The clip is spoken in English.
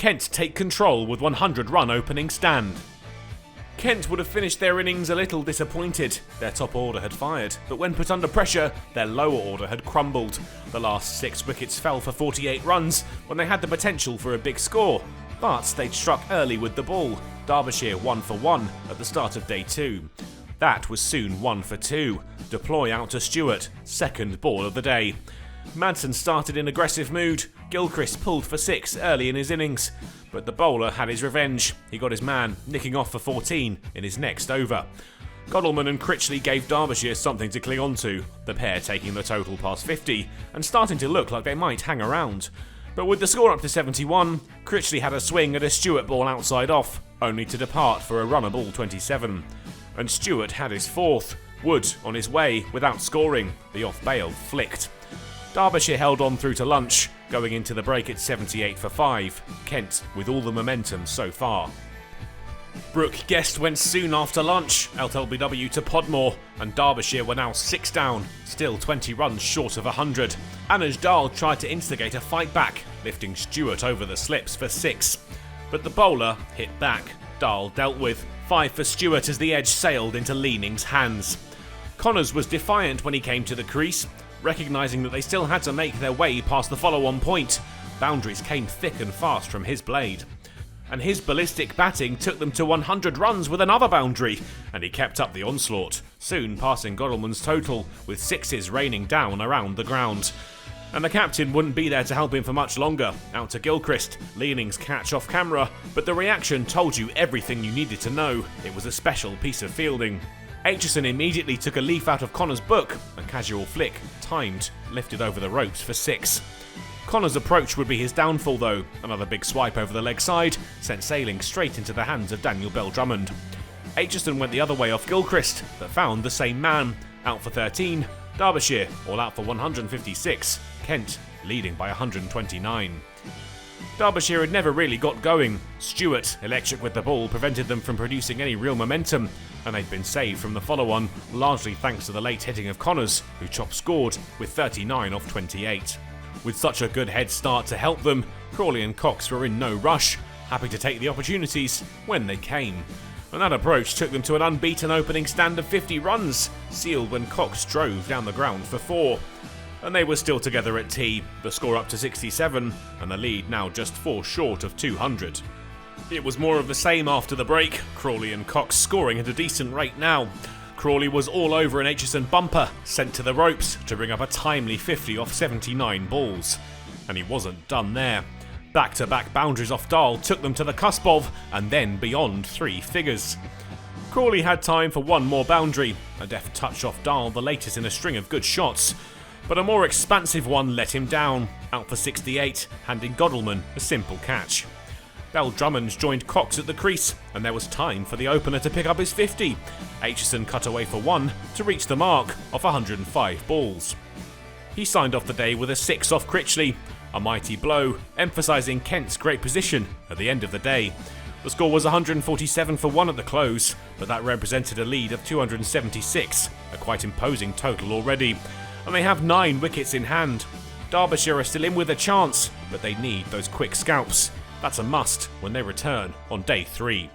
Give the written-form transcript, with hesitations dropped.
Kent take control with 100-run opening stand. Kent would have finished their innings a little disappointed. Their top order had fired, but when put under pressure, their lower order had crumbled. The last 6 wickets fell for 48 runs when they had the potential for a big score, but they'd struck early with the ball. Derbyshire 1 for 1 at the start of day 2. That was soon 1 for 2. Deploy out to Stewart, second ball of the day. Madsen started in aggressive mood. Gilchrist pulled for 6 early in his innings, but the bowler had his revenge. He got his man nicking off for 14 in his next over. Godalming and Critchley gave Derbyshire something to cling on to, the pair taking the total past 50 and starting to look like they might hang around. But with the score up to 71, Critchley had a swing at a Stewart ball outside off, only to depart for a run of ball 27. And Stewart had his fourth. Wood on his way without scoring, the off bail flicked. Derbyshire held on through to lunch, going into the break at 78 for 5, Kent with all the momentum so far. Brooke Guest went soon after lunch, out LBW to Podmore, and Derbyshire were now 6 down, still 20 runs short of 100. Anuj Dal tried to instigate a fight back, lifting Stewart over the slips for 6. But the bowler hit back. Dal dealt with 5 for Stewart as the edge sailed into Leaning's hands. Connors was defiant when he came to the crease, recognising that they still had to make their way past the follow-on point. Boundaries came thick and fast from his blade. And his ballistic batting took them to 100 runs with another boundary, and he kept up the onslaught, soon passing Godalming's total, with 6s raining down around the ground. And the captain wouldn't be there to help him for much longer, out to Gilchrist, Leaning's catch off camera, but the reaction told you everything you needed to know. It was a special piece of fielding. Aitchison immediately took a leaf out of Connor's book, a casual flick, timed, lifted over the ropes for 6. Connor's approach would be his downfall though. Another big swipe over the leg side, sent sailing straight into the hands of Daniel Bell-Drummond. Aitchison went the other way off Gilchrist, but found the same man, out for 13. Derbyshire all out for 156, Kent leading by 129. Derbyshire had never really got going. Stewart, electric with the ball, prevented them from producing any real momentum, and they'd been saved from the follow-on, largely thanks to the late hitting of Connors, who top-scored with 39 off 28. With such a good head start to help them, Crawley and Cox were in no rush, happy to take the opportunities when they came. And that approach took them to an unbeaten opening stand of 50 runs, sealed when Cox drove down the ground for 4. And they were still together at tea, the score up to 67, and the lead now just 4 short of 200. It was more of the same after the break, Crawley and Cox scoring at a decent rate now. Crawley was all over an Aitchison bumper, sent to the ropes to bring up a timely 50 off 79 balls. And he wasn't done there. Back-to-back boundaries off Dahl took them to the cusp of, and then beyond 3 figures. Crawley had time for one more boundary, a deft touch off Dahl, the latest in a string of good shots. But a more expansive one let him down, out for 68, handing Godalming a simple catch. Bell-Drummond joined Cox at the crease, and there was time for the opener to pick up his 50. Aitchison cut away for 1 to reach the mark of 105 balls. He signed off the day with a 6 off Critchley, a mighty blow, emphasising Kent's great position at the end of the day. The score was 147 for 1 at the close, but that represented a lead of 276, a quite imposing total already. And they have 9 wickets in hand. Derbyshire are still in with a chance, but they need those quick scalps. That's a must when they return on day 3.